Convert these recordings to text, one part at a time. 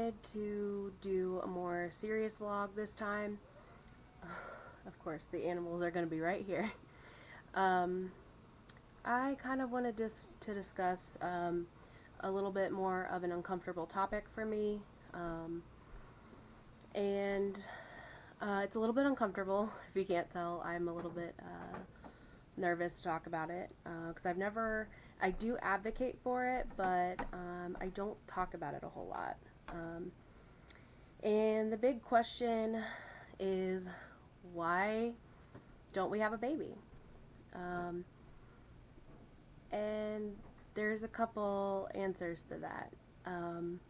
wanted to do a more serious vlog this time. Of course, the animals are going to be right here. Um, I kind of wanted to discuss a little bit more of an uncomfortable topic for me. Um, and It's a little bit uncomfortable. If you can't tell, I'm a little bit nervous to talk about it because I do advocate for it, but I don't talk about it a whole lot. Um, and the big question is, why don't we have a baby? Um, and there's a couple answers to that. Um,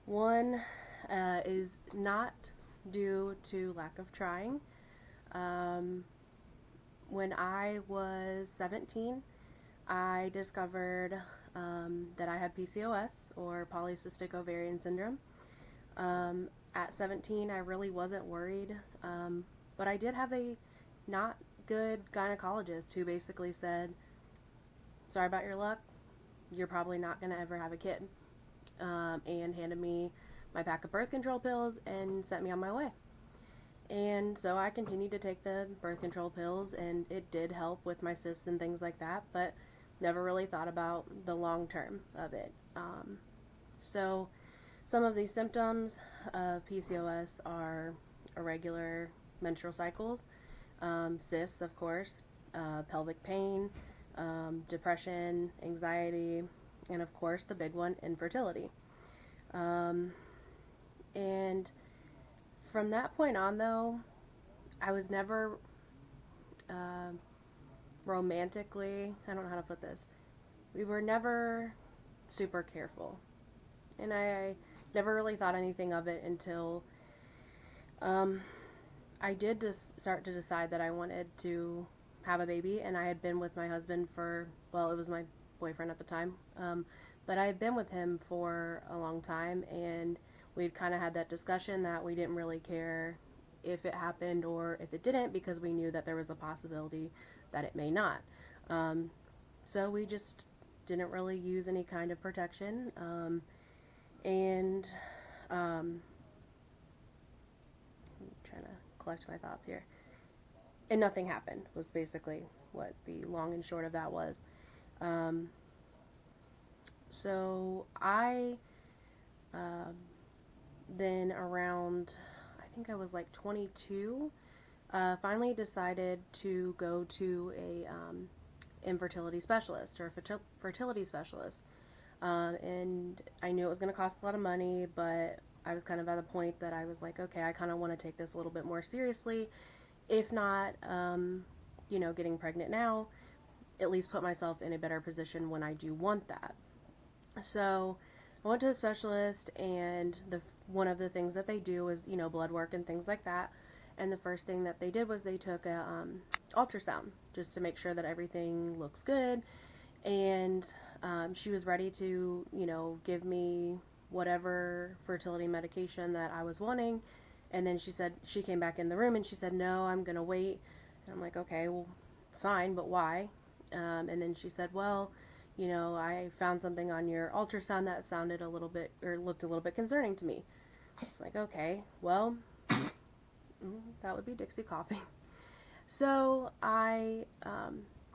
One is not due to lack of trying. Um, when I was 17, I discovered that I had PCOS, or polycystic ovarian syndrome. At 17, I really wasn't worried, but I did have a not good gynecologist who basically said, sorry about your luck, you're probably not going to ever have a kid, and handed me my pack of birth control pills and sent me on my way. And so I continued to take the birth control pills, and it did help with my cysts and things like that, but never really thought about the long term of it. So some of these symptoms of PCOS are irregular menstrual cycles, cysts, of course, pelvic pain, depression, anxiety, and of course the big one, infertility. Um, and from that point on, though, I was never uh, romantically, I don't know how to put this, we were never super careful. And I never really thought anything of it until um, I did just start to decide that I wanted to have a baby, and I had been with my husband for, well, it was my boyfriend at the time, but I had been with him for a long time, and we'd kind of had that discussion that we didn't really care if it happened or if it didn't, because we knew that there was a possibility that it may not. Um, so we just didn't really use any kind of protection, and I'm trying to collect my thoughts here. And nothing happened was basically what the long and short of that was. Um, so I um, then around, I think I was like 22, finally decided to go to a infertility specialist, or a fertility specialist. And I knew it was going to cost a lot of money, but I was kind of at a point that I was like, okay, I kind of want to take this a little bit more seriously. If not, getting pregnant now, at least put myself in a better position when I do want that. So I went to a specialist, and one of the things that they do is, blood work and things like that. And the first thing that they did was they took a ultrasound just to make sure that everything looks good. And she was ready to, give me whatever fertility medication that I was wanting. And then she came back in the room and she said, no, I'm going to wait. And I'm like, okay, well, it's fine, but why? And then she said, well, I found something on your ultrasound that sounded a little bit, or looked a little bit concerning to me. It's like, okay, well, that would be Dixie coughing. So I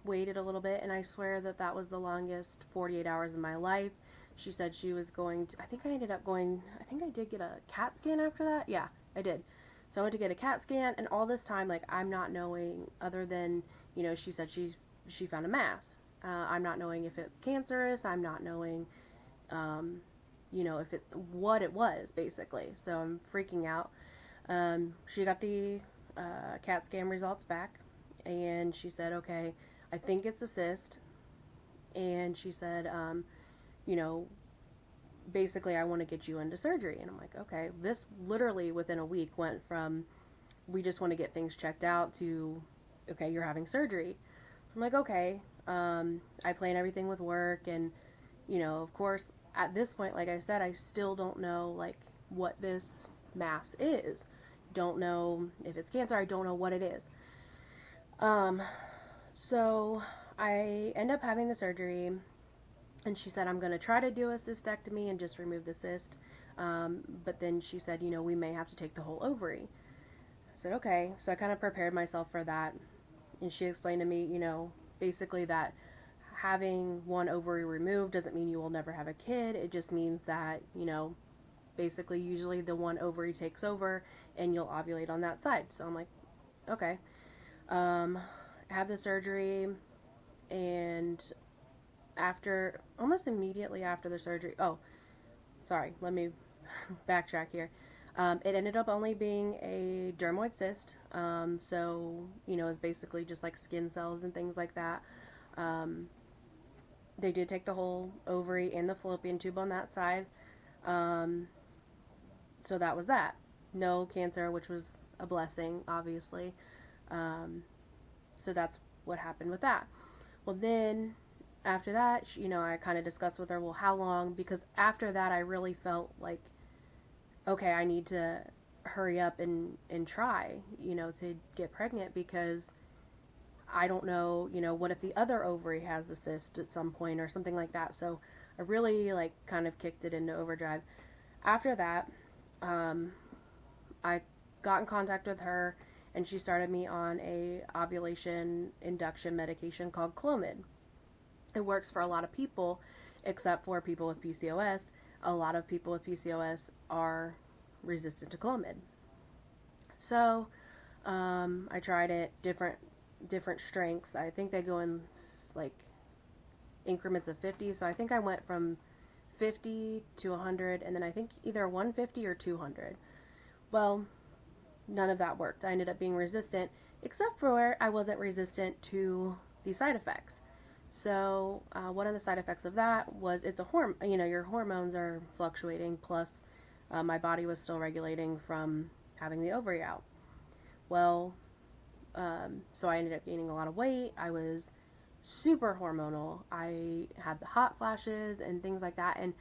waited a little bit, and I swear that that was the longest 48 hours of my life. She said she was going to, I think I ended up going, I think I did get a CAT scan after that. Yeah, I did. So I went to get a CAT scan, and all this time, like, I'm not knowing, other than, she said she found a mass. I'm not knowing if it's cancerous. I'm not knowing, if what it was, basically. So I'm freaking out. She got the CAT scan results back, and she said, okay, I think it's a cyst. And she said, you know, basically, I want to get you into surgery. And I'm like, okay. This literally within a week went from, we just want to get things checked out, to, okay, you're having surgery. So I'm like, okay. I plan everything with work, and, of course, at this point, like I said, I still don't know, like, what this mass is. Don't know if it's cancer. I don't know what it is. Um, so I end up having the surgery, and she said, I'm going to try to do a cystectomy and just remove the cyst. But then she said, you know, we may have to take the whole ovary. I said, okay. So I kind of prepared myself for that. And she explained to me, you know, basically that having one ovary removed doesn't mean you will never have a kid. It just means that, you know, basically usually the one ovary takes over and you'll ovulate on that side. So I'm like, okay. I had the surgery, and after, almost immediately after the surgery, oh, sorry, let me backtrack here. It ended up only being a dermoid cyst. So, you know, it's basically just like skin cells and things like that. Um, they did take the whole ovary and the fallopian tube on that side. Um, so that was that. No cancer, which was a blessing, obviously. Um, so that's what happened with that. Well, then after that, you know, I kind of discussed with her, well, how long? Because after that, I really felt like, okay, I need to hurry up and try, you know, to get pregnant, because I don't know, you know, what if the other ovary has a cyst at some point or something like that. So I really like kind of kicked it into overdrive. After that, um, I got in contact with her, and she started me on a ovulation induction medication called Clomid. It works for a lot of people, except for people with PCOS. A lot of people with PCOS are resistant to Clomid. So I tried it, different strengths. I think they go in like increments of 50. So I think I went from 50 to 100, and then I think either 150 or 200. Well, none of that worked. I ended up being resistant, except for I wasn't resistant to the side effects. So one of the side effects of that was it's a you know, your hormones are fluctuating. Plus, my body was still regulating from having the ovary out. Well, so I ended up gaining a lot of weight. I was super hormonal. I had the hot flashes and things like that, and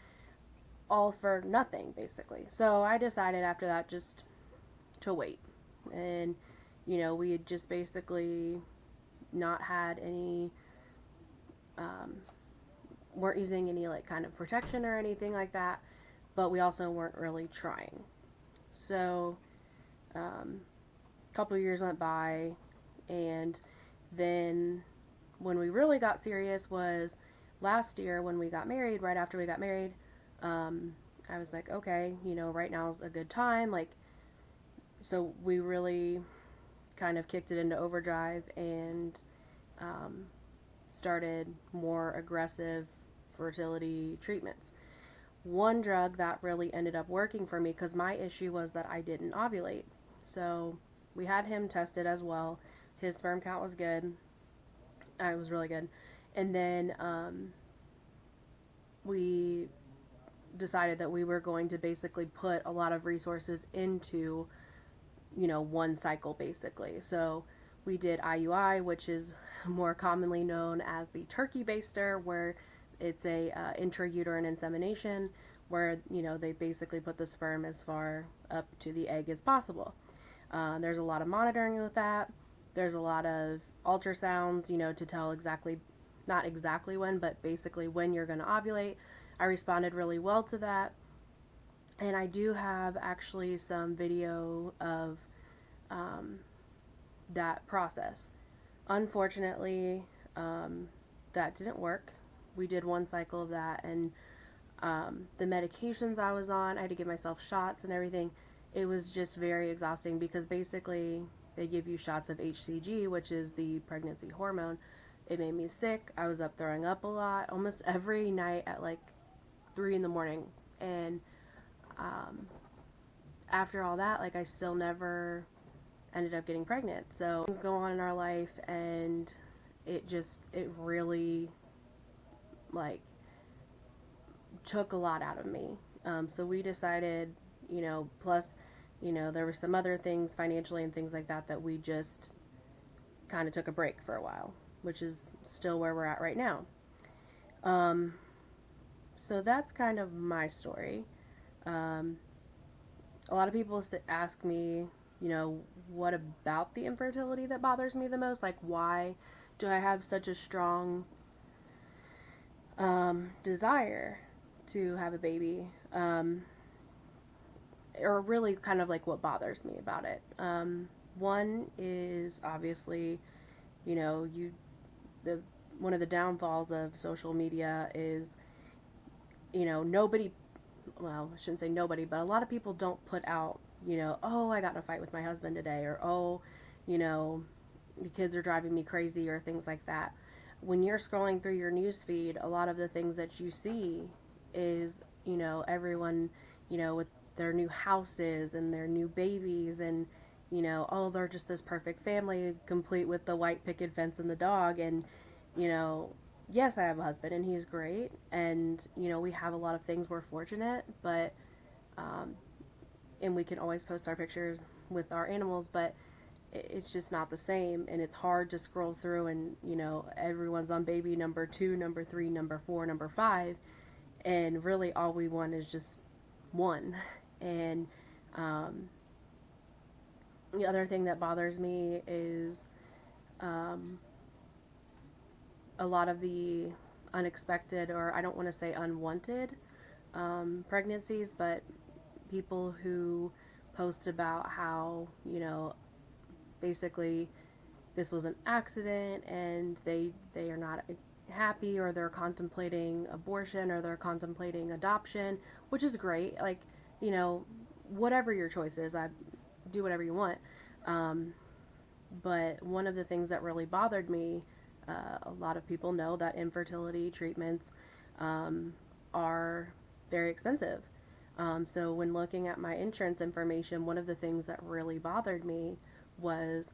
all for nothing, basically. So I decided after that just to wait. And, you know, we had just basically not had any, um, weren't using any like kind of protection or anything like that, but we also weren't really trying. So, a couple of years went by, and then when we really got serious was last year when we got married. Right after we got married, um, I was like, okay, you know, right now is a good time. Like, so we really kind of kicked it into overdrive and um, started more aggressive fertility treatments. One drug that really ended up working for me, because my issue was that I didn't ovulate. So we had him tested as well. His sperm count was good. It was really good. And then we decided that we were going to basically put a lot of resources into, you know, one cycle basically. So we did IUI, which is more commonly known as the turkey baster, where it's a intrauterine insemination, where, you know, they basically put the sperm as far up to the egg as possible. There's a lot of monitoring with that. There's a lot of ultrasounds, you know, to tell exactly, not exactly when, but basically when you're going to ovulate. I responded really well to that. And I do have actually some video of um, that process. Unfortunately, that didn't work. We did one cycle of that, and the medications I was on, I had to give myself shots and everything. It was just very exhausting, because basically they give you shots of HCG, which is the pregnancy hormone. It made me sick. I was up throwing up a lot, almost every night at like 3 in the morning. And um, after all that, like, I still never ended up getting pregnant. So things go on in our life, and it really like took a lot out of me. So we decided, you know, plus, you know, there were some other things financially and things like that that we just kind of took a break for a while, which is still where we're at right now. Um, so that's kind of my story. Um, a lot of people ask me, you know, what about the infertility that bothers me the most? Like, why do I have such a strong desire to have a baby? or really kind of like what bothers me about it. One is obviously, you know, the one of the downfalls of social media is, you know, nobody, well, I shouldn't say nobody, but a lot of people don't put out, you know, oh, I got in a fight with my husband today, or oh, you know, the kids are driving me crazy, or things like that. When you're scrolling through your news feed, a lot of the things that you see is, you know, everyone, you know, with their new houses and their new babies, and, you know, oh, they're just this perfect family, complete with the white picket fence and the dog. And, you know, yes, I have a husband and he's great. And, you know, we have a lot of things, we're fortunate, but, um, and we can always post our pictures with our animals, but it's just not the same. And it's hard to scroll through and, you know, everyone's on baby number 2, number 3, number 4, number 5, and really all we want is just one. And um, the other thing that bothers me is um, a lot of the unexpected, or I don't want to say unwanted, pregnancies, but people who post about how, you know, basically this was an accident and they are not happy, or they're contemplating abortion, or they're contemplating adoption, which is great. Like, you know, whatever your choice is, I do whatever you want. Um, but one of the things that really bothered me, a lot of people know that infertility treatments um, are very expensive. So when looking at my insurance information, one of the things that really bothered me was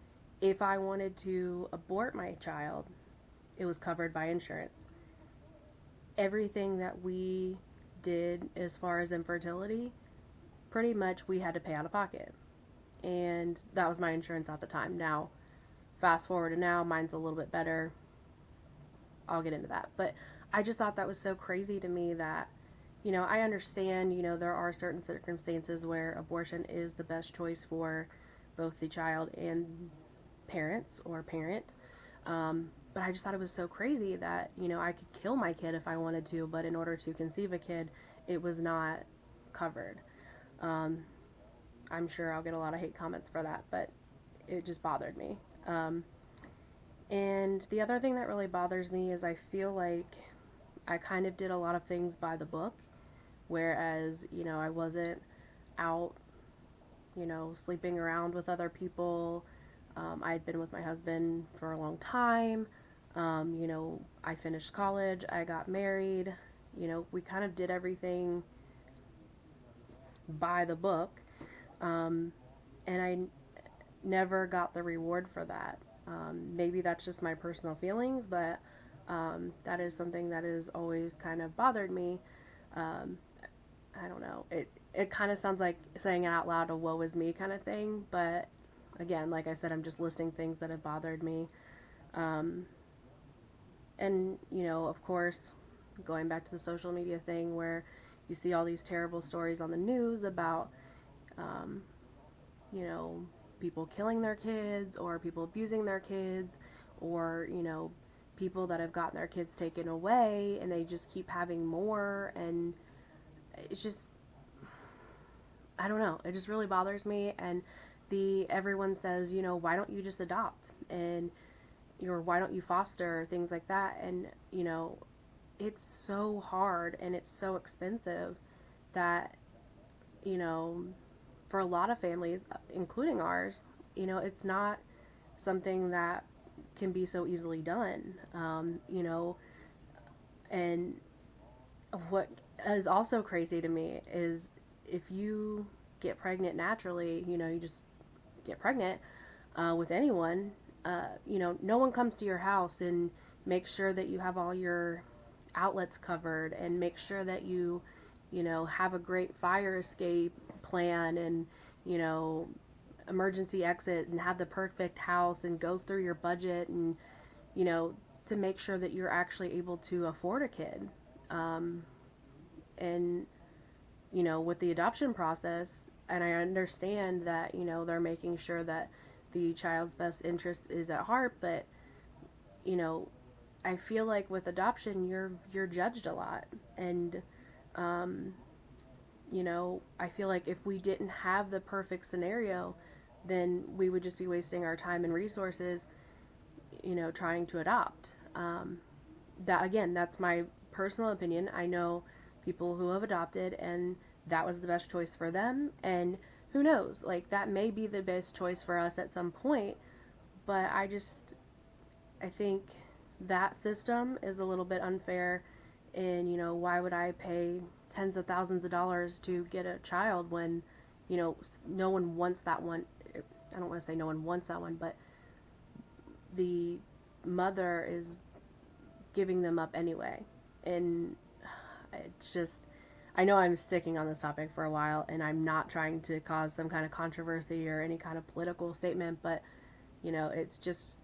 if I wanted to abort my child, it was covered by insurance. Everything that we did as far as infertility, pretty much we had to pay out of pocket. And that was my insurance at the time. Now, fast forward to now, mine's a little bit better. I'll get into that. But I just thought that was so crazy to me that, you know, I understand, you know, there are certain circumstances where abortion is the best choice for both the child and parents or parent. But I just thought it was so crazy that, you know, I could kill my kid if I wanted to, but in order to conceive a kid, it was not covered. Um, I'm sure I'll get a lot of hate comments for that, but it just bothered me. And the other thing that really bothers me is I feel like I kind of did a lot of things by the book, whereas, you know, I wasn't out, you know, sleeping around with other people. I had been with my husband for a long time. You know, I finished college, I got married. You know, we kind of did everything by the book. Um, and I never got the reward for that. Maybe that's just my personal feelings, but that is something that has always kind of bothered me. Um, I don't know. It kind of sounds like saying it out loud, a woe is me kind of thing, but again, like I said, I'm just listing things that have bothered me. Um, and, you know, of course, going back to the social media thing where you see all these terrible stories on the news about, um, you know, people killing their kids, or people abusing their kids, or, you know, people that have gotten their kids taken away and they just keep having more. And it's just, I don't know, it just really bothers me. And everyone says, you know, why don't you just adopt, and or why don't you foster, things like that. And, you know, it's so hard and it's so expensive that, you know, for a lot of families, including ours, you know, it's not something that can be so easily done. You know, and what is also crazy to me is if you get pregnant naturally, you know, you just get pregnant with anyone, you know, no one comes to your house and makes sure that you have all your outlets covered, and make sure that you know, have a great fire escape plan, and, you know, emergency exit, and have the perfect house, and goes through your budget, and, you know, to make sure that you're actually able to afford a kid. Um, and, you know, with the adoption process, and I understand that, you know, they're making sure that the child's best interest is at heart, but, you know, I feel like with adoption, you're judged a lot. And, um, I feel like if we didn't have the perfect scenario, then we would just be wasting our time and resources, trying to adopt. That again, that's my personal opinion. I know people who have adopted and that was the best choice for them, and who knows, like that may be the best choice for us at some point, but I think that system is a little bit unfair. And why would I pay tens of thousands of dollars to get a child when no one wants that one. I don't want to say no one wants that one, but the mother is giving them up anyway. And it's just, I know I'm sticking on this topic for a while, and I'm not trying to cause some kind of controversy or any kind of political statement, but it's just,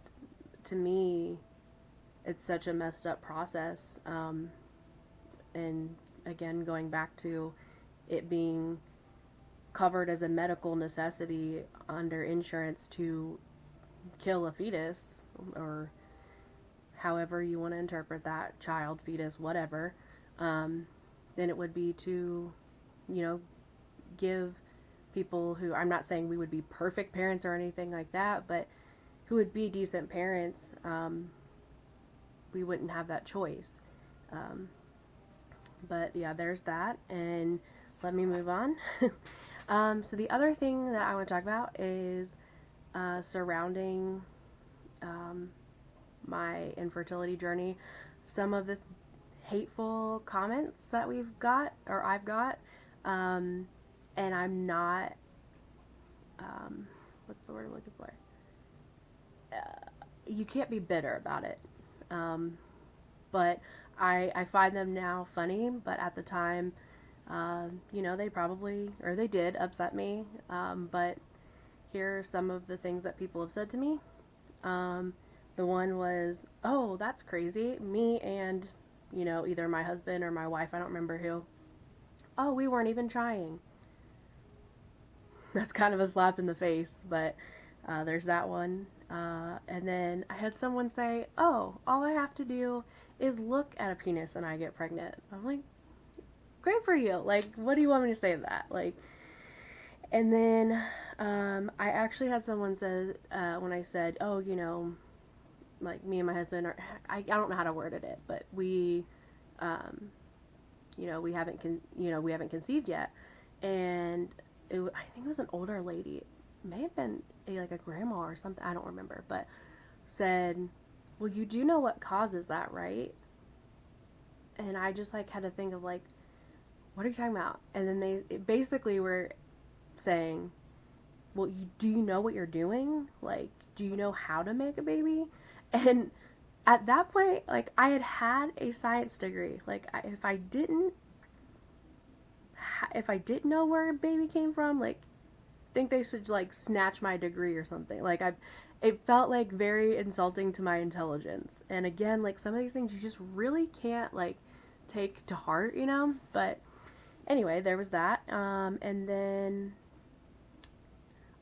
to me, it's such a messed up process. And again, going back to it being covered as a medical necessity under insurance to kill a fetus, or however you want to interpret that, child, fetus, whatever, then it would be to, you know, give people who, I'm not saying we would be perfect parents or anything like that, but who would be decent parents, we wouldn't have that choice. Um, but yeah, there's that, and let me move on. So the other thing that I want to talk about is surrounding um, my infertility journey. Some of the hateful comments that we've got, or I've got, and I'm not, what's the word I'm looking for? You can't be bitter about it. Um, but I find them now funny, but at the time, they probably, or they did upset me. But here are some of the things that people have said to me. The one was, oh, that's crazy. Me and, either my husband or my wife, I don't remember who. Oh, we weren't even trying. That's kind of a slap in the face, but there's that one. And then I had someone say, oh, all I have to do is look at a penis and I get pregnant. I'm like, great for you. Like, what do you want me to say to that? Like, and then I actually had someone say, when I said, oh, like me and my husband are, I don't know how to word it, but we, we haven't conceived yet. And I think it was an older lady. It may have been like a grandma or something. I don't remember, but said, well, you do know what causes that, right? And I just like had to think of like, what are you talking about? And then they basically were saying, well, do you know what you're doing? Like, do you know how to make a baby? And at that point, like, I had a science degree. Like, if I didn't know where a baby came from, like, I think they should like snatch my degree or something. Like, it felt like very insulting to my intelligence. And again, like some of these things you just really can't like take to heart, But anyway, there was that. And then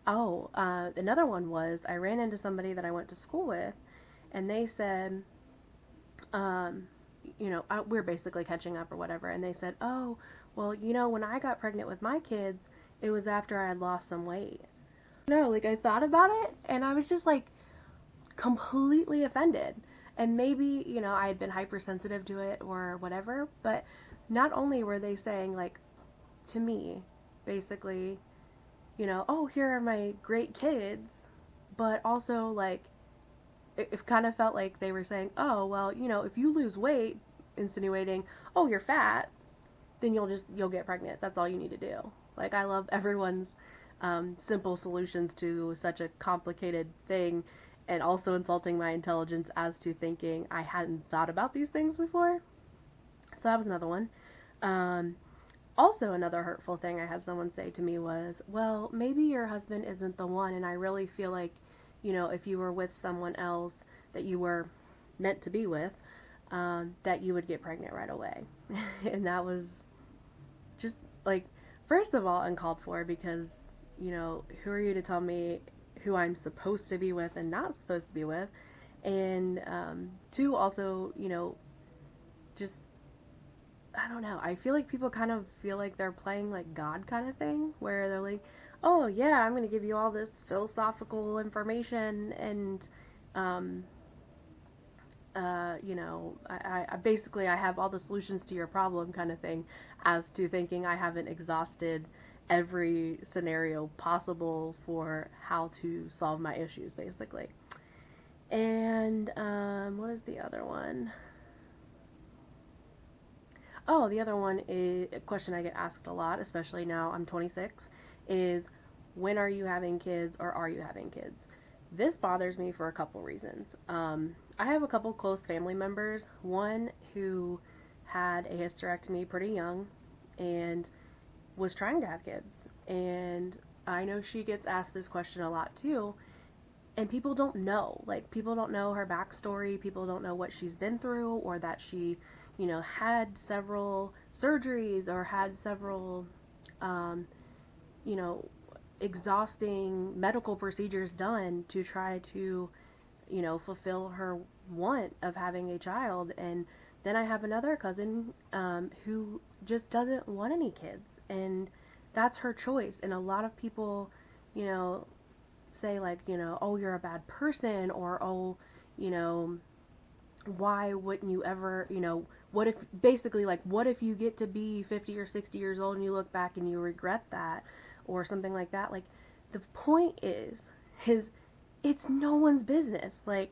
another one was I ran into somebody that I went to school with, and they said, um, we're basically catching up or whatever, and they said, oh, well, when I got pregnant with my kids, it was after I had lost some weight. No, like I thought about it, and I was just like completely offended. And maybe, I had been hypersensitive to it or whatever, but not only were they saying, like, to me, basically, oh, here are my great kids, but also, like, it kind of felt like they were saying, oh, well, if you lose weight, insinuating, oh, you're fat, then you'll get pregnant. That's all you need to do. Like, I love everyone's simple solutions to such a complicated thing, and also insulting my intelligence as to thinking I hadn't thought about these things before. So that was another one. Um, Also, another hurtful thing I had someone say to me was, well, maybe your husband isn't the one, and I really feel like, if you were with someone else that you were meant to be with, that you would get pregnant right away. And that was just, like, first of all, uncalled for, because, who are you to tell me who I'm supposed to be with and not supposed to be with? And two, also, just I don't know. I feel like people kind of feel like they're playing like God kind of thing, where they're like, "Oh yeah, I'm gonna give you all this philosophical information, and um, I basically I have all the solutions to your problem kind of thing," as to thinking I haven't exhausted every scenario possible for how to solve my issues, basically. And what is the other one? Oh, the other one is a question I get asked a lot, especially now I'm 26, is when are you having kids or are you having kids? This bothers me for a couple reasons. I have a couple close family members, one who had a hysterectomy pretty young and was trying to have kids. And I know she gets asked this question a lot too. And people don't know. Like, people don't know her backstory. People don't know what she's been through, or that she, had several surgeries or had several, um, you know, exhausting medical procedures done to try to, fulfill her want of having a child. And then I have another cousin who just doesn't want any kids. And that's her choice. And a lot of people, you know, say like, oh, you're a bad person, or oh, you know, why wouldn't you ever, what if basically like what if you get to be 50 or 60 years old and you look back and you regret that or something like that. Like the point is it's no one's business. Like,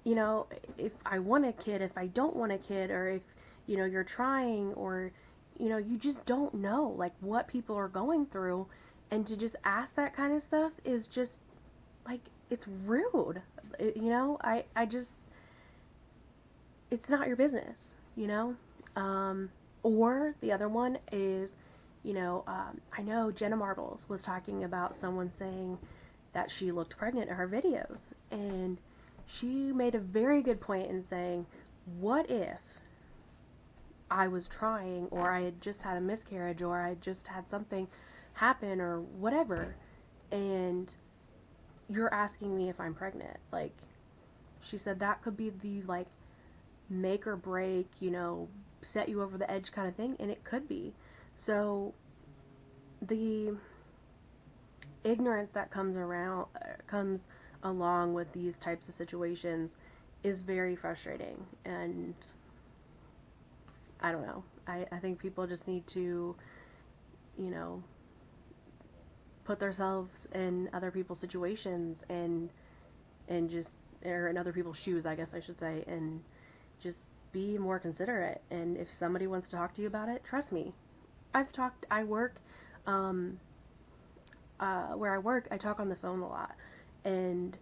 if I want a kid, if I don't want a kid, or if, you're trying, or, you just don't know, like, what people are going through. And to just ask that kind of stuff is just, like, it's rude. I just, it's not your business, you know? Or the other one is, I know Jenna Marbles was talking about someone saying that she looked pregnant in her videos. And she made a very good point in saying, what if I was trying, or I had just had a miscarriage, or I had just had something happen, or whatever, and you're asking me if I'm pregnant? Like, she said that could be the, like, make or break, set you over the edge kind of thing, and it could be. So, the ignorance that comes along with these types of situations is very frustrating. And I don't know. I think people just need to, you know, put themselves in other people's situations, and just, or in other people's shoes, I guess I should say, and just be more considerate. And if somebody wants to talk to you about it, trust me. I work, um, where I work, I talk on the phone a lot. And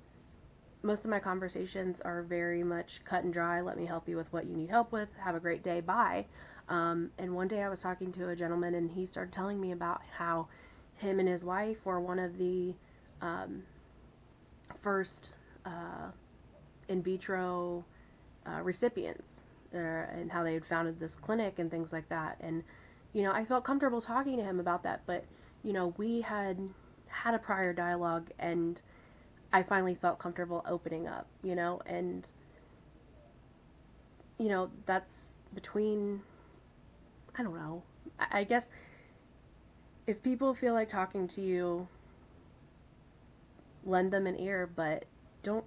most of my conversations are very much cut and dry. Let me help you with what you need help with. Have a great day. Bye. And one day I was talking to a gentleman, and he started telling me about how him and his wife were one of the um, first in vitro recipients, and how they had founded this clinic and things like that. And, I felt comfortable talking to him about that, but, we had a prior dialogue, and I finally felt comfortable opening up, and, that's between, I don't know. I guess if people feel like talking to you, lend them an ear, but don't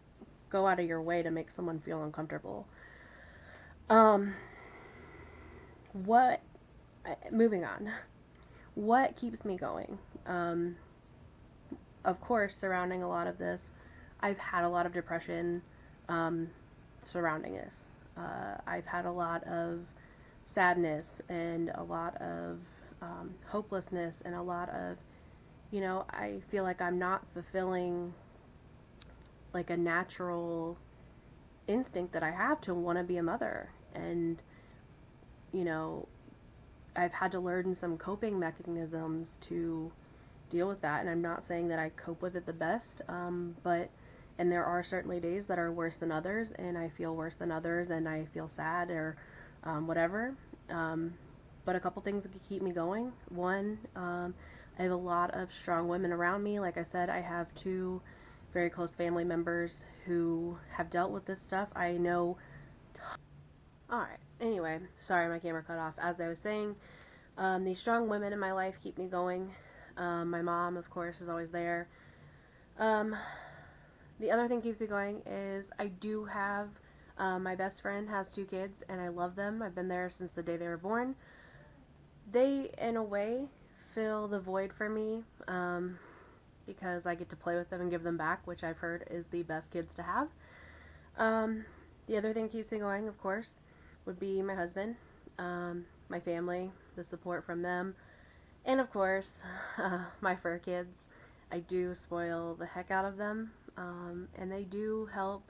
go out of your way to make someone feel uncomfortable. Um, what, moving on, what keeps me going? Um, of course, surrounding a lot of this, I've had a lot of depression um, surrounding this. I've had a lot of sadness, and a lot of hopelessness, and a lot of, I feel like I'm not fulfilling like a natural instinct that I have to want to be a mother. And, you know, I've had to learn some coping mechanisms to deal with that. And I'm not saying that I cope with it the best, and there are certainly days that are worse than others, and I feel worse than others, and I feel sad, or whatever. Um, but a couple things that can keep me going. One, I have a lot of strong women around me. Like I said, I have two very close family members who have dealt with this stuff. I know Alright, anyway, sorry my camera cut off. As I was saying, these strong women in my life keep me going. My mom, of course, is always there. Um, the other thing keeps me going is I do have, my best friend has 2 kids, and I love them. I've been there since the day they were born. They, in a way, fill the void for me, because I get to play with them and give them back, which I've heard is the best kids to have. Um, the other thing that keeps me going, of course, would be my husband, my family, the support from them, and of course, my fur kids. I do spoil the heck out of them, and they do help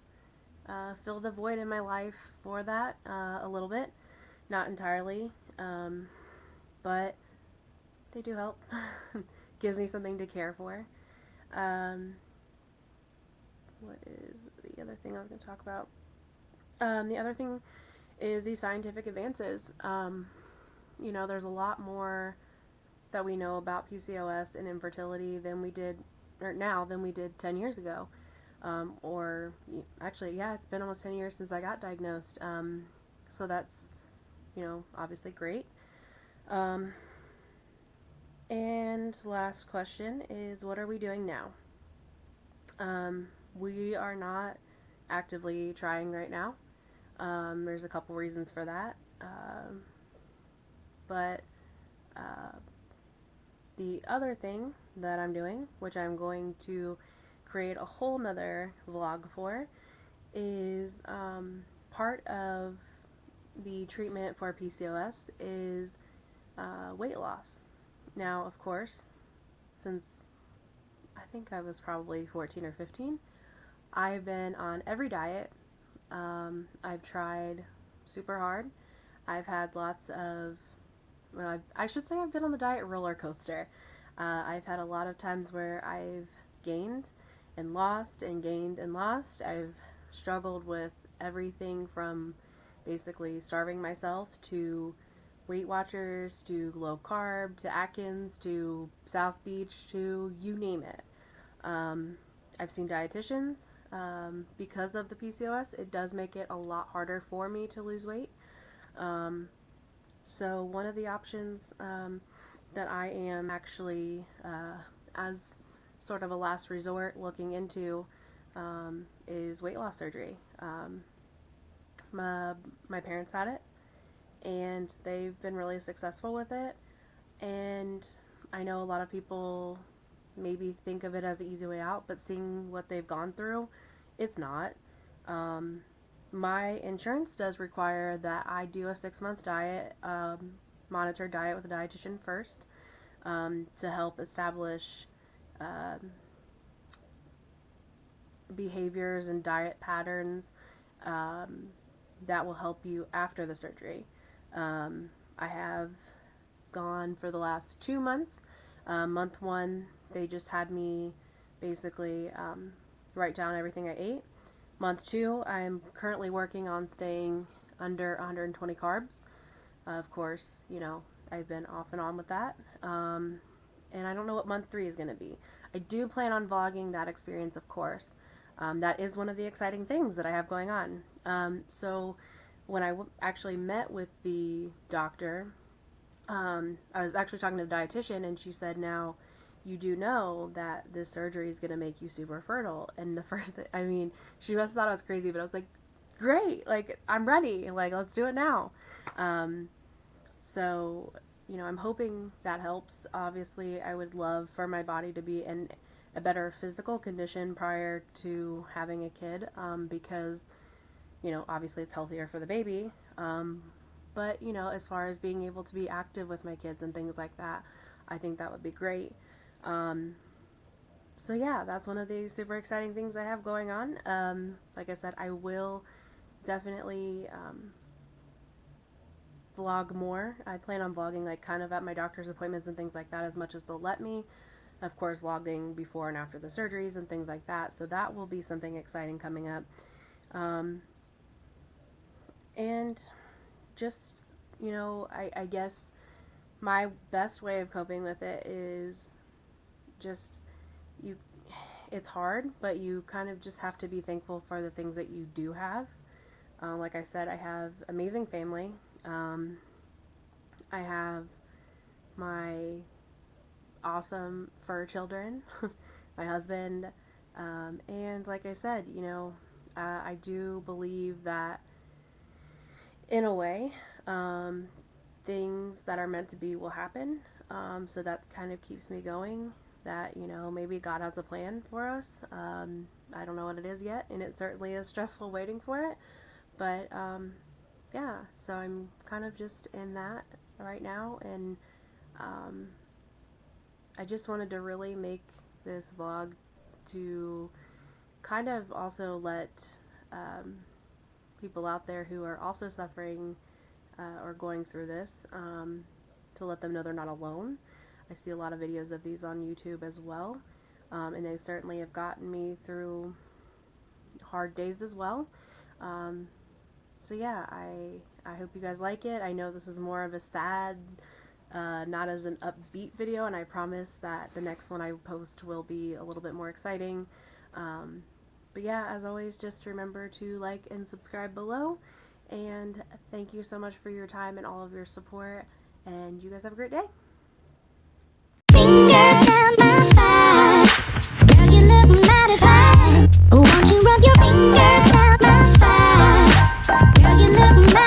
fill the void in my life for that a little bit. Not entirely, but they do help. Gives me something to care for. Um, what is the other thing I was going to talk about? The other thing is the scientific advances. There's a lot more that we know about PCOS and infertility than we did, or now, than we did 10 years ago. Or actually, yeah, it's been almost 10 years since I got diagnosed. So that's, obviously great. And last question is, what are we doing now? We are not actively trying right now. There's a couple reasons for that. But the other thing that I'm doing, which I'm going to create a whole nother vlog for, is part of the treatment for PCOS is weight loss. Now, of course, since I think I was probably 14 or 15, I've been on every diet. I've tried super hard. I've had lots of, well, I should say I've been on the diet roller coaster. I've had a lot of times where I've gained and lost and gained and lost. I've struggled with everything from basically starving myself to Weight Watchers to low carb to Atkins to South Beach to you name it. I've seen dietitians. Because of the PCOS, it does make it a lot harder for me to lose weight. So one of the options that I am actually, as sort of a last resort, looking into is weight loss surgery. My parents had it, and they've been really successful with it. And I know a lot of people maybe think of it as the easy way out, but seeing what they've gone through, it's not. My insurance does require that I do a 6-month diet, monitored diet with a dietitian first, to help establish behaviors and diet patterns that will help you after the surgery. I have gone for the last 2 months. Month 1, they just had me basically write down everything I ate. Month 2, I'm currently working on staying under 120 carbs. Of course, I've been off and on with that. And I don't know what month 3 is going to be. I do plan on vlogging that experience, of course. That is one of the exciting things that I have going on. So when I actually met with the doctor, I was actually talking to the dietitian, and she said, now, you do know that this surgery is going to make you super fertile. And the first thing, I mean, she must have thought I was crazy, but I was like, great, like, I'm ready, like, let's do it now. So, I'm hoping that helps. Obviously, I would love for my body to be in a better physical condition prior to having a kid, because, obviously it's healthier for the baby. But, as far as being able to be active with my kids and things like that, I think that would be great. So yeah, that's one of the super exciting things I have going on. Like I said, I will definitely vlog more. I plan on vlogging like kind of at my doctor's appointments and things like that as much as they'll let me. Of course, vlogging before and after the surgeries and things like that. So that will be something exciting coming up. And just, I guess my best way of coping with it is just, it's hard, but you kind of just have to be thankful for the things that you do have. Like I said, I have amazing family. Um, I have my awesome fur children, my husband, and like I said, I do believe that in a way, um, things that are meant to be will happen. So that kind of keeps me going. That, maybe God has a plan for us. I don't know what it is yet, and it certainly is stressful waiting for it. But yeah, so I'm kind of just in that right now, and um, I just wanted to really make this vlog to kind of also let um, people out there who are also suffering or going through this, to let them know they're not alone. I see a lot of videos of these on YouTube as well, and they certainly have gotten me through hard days as well. Um, so yeah, I hope you guys like it. I know this is more of a sad, not as an upbeat video, and I promise that the next one I post will be a little bit more exciting. Um, but yeah, as always, just remember to like and subscribe below. And thank you so much for your time and all of your support. And you guys have a great day.